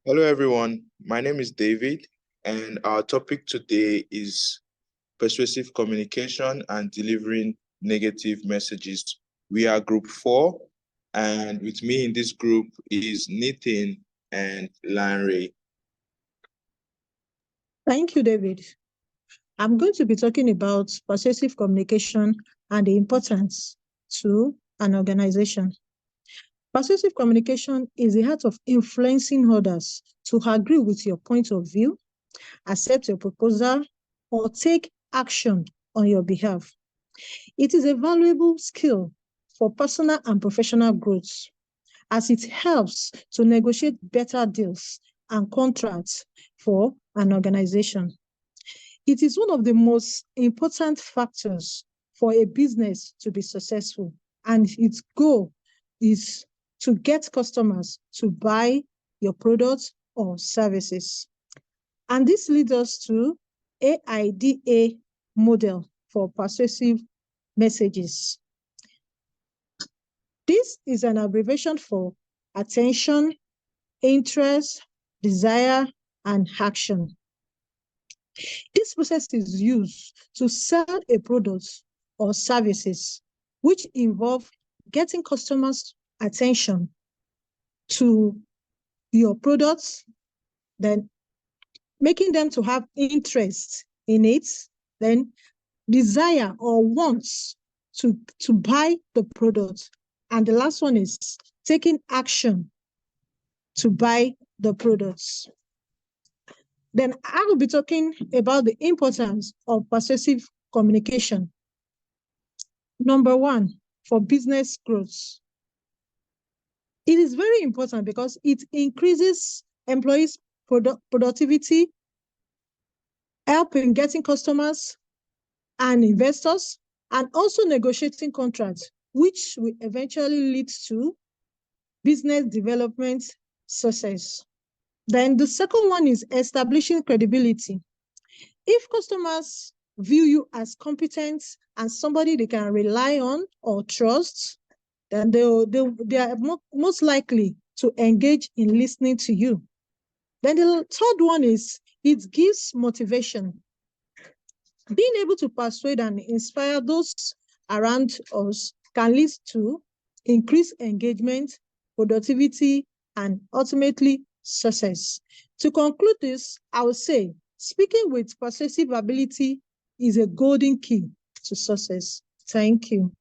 Hello, everyone. My name is David, and our topic today is persuasive communication and delivering negative messages. We are group four, and with me in this group is Nathan and Lanre. Thank you, David. I'm going to be talking about persuasive communication and the importance to an organization. Persuasive communication is the art of influencing others to agree with your point of view, accept your proposal, or take action on your behalf. It is a valuable skill for personal and professional growth as it helps to negotiate better deals and contracts for an organization. It is one of the most important factors for a business to be successful, and its goal is to get customers to buy your products or services. And this leads us to AIDA model for persuasive messages. This is an abbreviation for attention, interest, desire, and action. This process is used to sell a product or services which involve getting customers' attention to your products, then making them to have interest in it, then desire or wants to buy the product. And the last one is taking action to buy the products. Then I will be talking about the importance of persuasive communication. Number one, for business growth. It is very important because it increases employees' productivity, helping getting customers and investors, and also negotiating contracts, which will eventually lead to business development success. Then the second one is establishing credibility. If customers view you as competent and somebody they can rely on or trust, then they are most likely to engage in listening to you. Then the third one is it gives motivation. Being able to persuade and inspire those around us can lead to increased engagement, productivity, and ultimately success. To conclude this, I would say speaking with persuasive ability is a golden key to success. Thank you.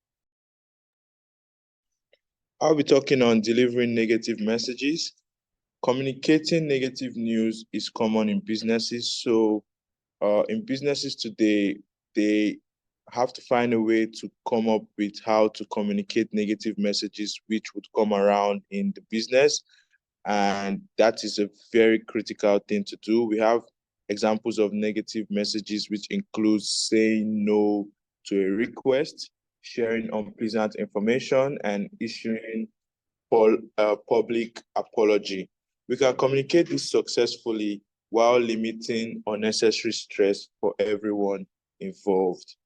I'll be talking on delivering negative messages. Communicating negative news is common in businesses. So, in businesses today, they have to find a way to come up with how to communicate negative messages which would come around in the business. And that is a very critical thing to do. We have examples of negative messages, which includes saying no to a request, sharing unpleasant information, and issuing public apology. We can communicate this successfully while limiting unnecessary stress for everyone involved.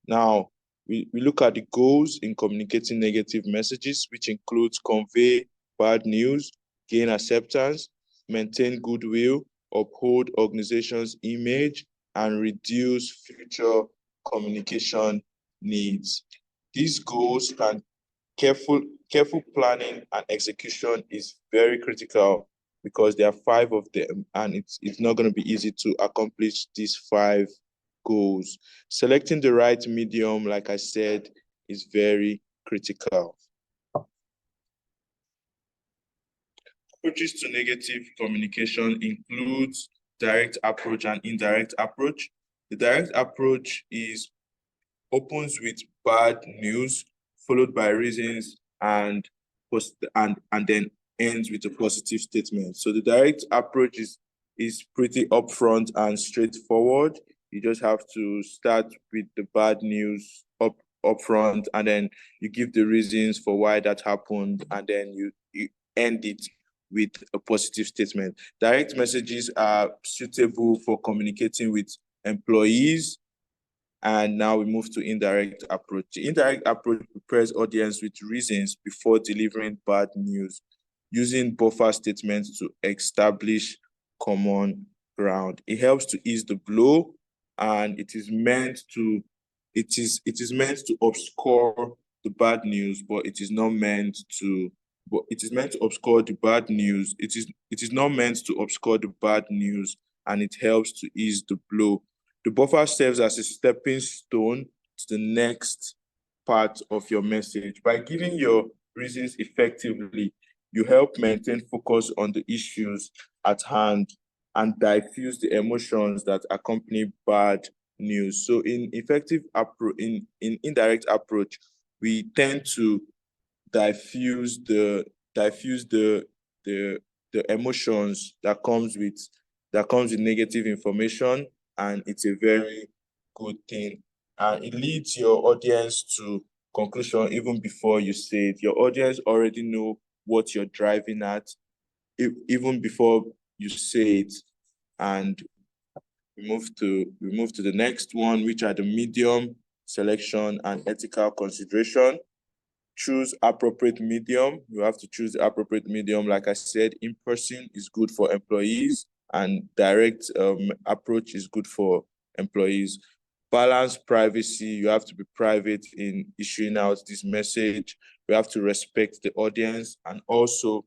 Now, we look at the goals in communicating negative messages, which includes convey bad news, gain acceptance, maintain goodwill, uphold organization's image, and reduce future communication needs. These goals can careful planning and execution is very critical because there are five of them, and it's not going to be easy to accomplish these five goals. Selecting the right medium, like I said, is very critical. Approaches to negative communication includes direct approach and indirect approach. The direct approach opens with bad news, followed by reasons, and then ends with a positive statement. So the direct approach is pretty upfront and straightforward. You just have to start with the bad news upfront, and then you give the reasons for why that happened, and then you end it with a positive statement. Direct messages are suitable for communicating with employees. And now we move to indirect approach. The indirect approach prepares audience with reasons before delivering bad news. using buffer statements to establish common ground. It helps to ease the blow, and it is meant to obscure the bad news, but it is not meant to but it is meant to obscure the bad news. It is not meant to obscure the bad news, and it helps to ease the blow. The buffer serves as a stepping stone to the next part of your message. By giving your reasons effectively, you help maintain focus on the issues at hand and diffuse the emotions that accompany bad news. So in indirect approach, we tend to diffuse the diffuse the the emotions that comes with negative information, and it's a very good thing. And it leads your audience to conclusion even before you say it. Your audience already know what you're driving at, even before you say it. And we move to the next one, which are the medium, selection, and ethical consideration. Choose appropriate medium. You have to choose the appropriate medium. Like I said, in person is good for employees, and direct approach is good for employees. Balance privacy. You have to be private in issuing out this message. You have to respect the audience and also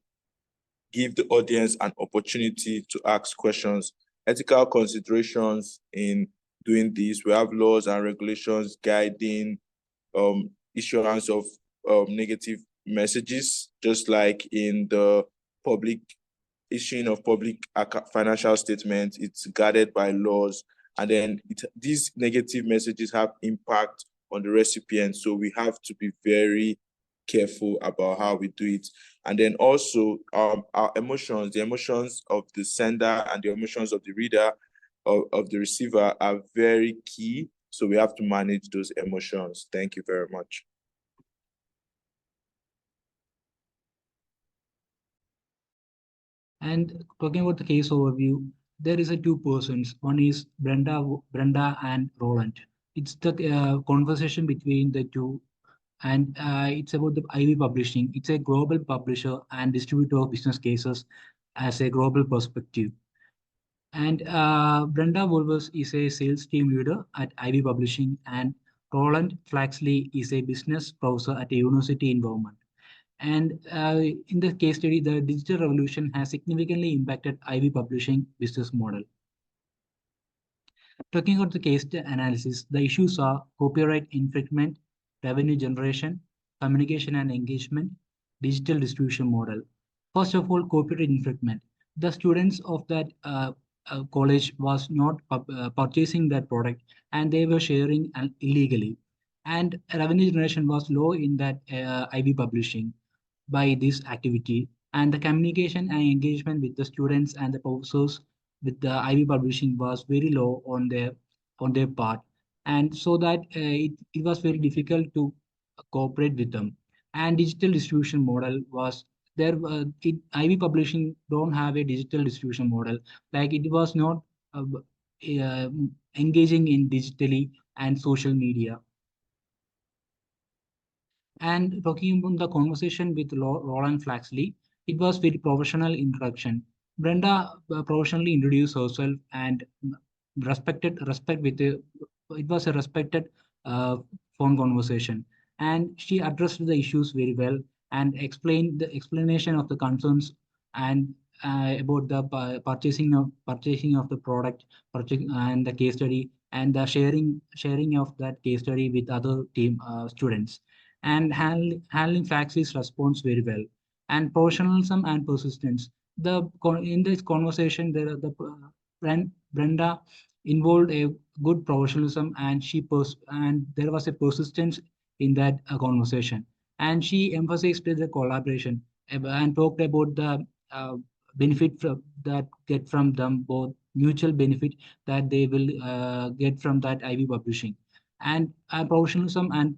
give the audience an opportunity to ask questions. Ethical considerations in doing this. We have laws and regulations guiding issuance of negative messages, just like in the public issuing of public financial statements. It's guarded by laws, and then these negative messages have impact on the recipient. So we have to be very careful about how we do it. And then also our emotions, the emotions of the sender and the emotions of the reader, of the receiver, are very key. So we have to manage those emotions. Thank you very much. And talking about the case overview, there is a two persons. One is Brenda and Roland. It's the conversation between the two, and it's about the Ivy Publishing. It's a global publisher and distributor of business cases as a global perspective. And Brenda Wolvers is a sales team leader at Ivy Publishing, and Roland Flaxley is a business professor at a university in Vermont. And in the case study, the digital revolution has significantly impacted Ivy Publishing business model. Talking about the case analysis, the issues are copyright infringement, revenue generation, communication and engagement, digital distribution model. First of all, copyright infringement. The students of that college was not purchasing that product, and they were sharing illegally. And revenue generation was low in that Ivy Publishing by this activity, and the communication and engagement with the students and the professors with the Ivy Publishing was very low on their part, and so that it was very difficult to cooperate with them. And digital distribution model was there. Ivy Publishing don't have a digital distribution model, like it was not uh, engaging in digitally and social media. And talking about the conversation with Roland Flaxley, it was very professional introduction. Brenda professionally introduced herself and respect with it was a respected uh, phone conversation, and she addressed the issues very well and explained the explanation of the concerns and about the purchasing of the product, and the case study, and the sharing of that case study with other team students, and handling Flaxley's response very well. And professionalism and persistence. In this conversation, Brenda involved a good professionalism, and and there was a persistence in that conversation. And she emphasized the collaboration and talked about the benefit that get from them both, mutual benefit that they will get from that Ivy Publishing. And professionalism and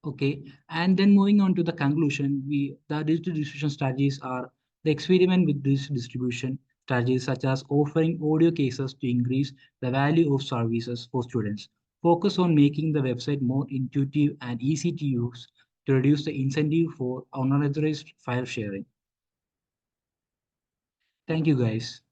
okay, and then moving on to the conclusion, the digital distribution strategies are the experiment with digital distribution strategies such as offering audio cases to increase the value of services for students. Focus on making the website more intuitive and easy to use to reduce the incentive for unauthorized file sharing. Thank you, guys.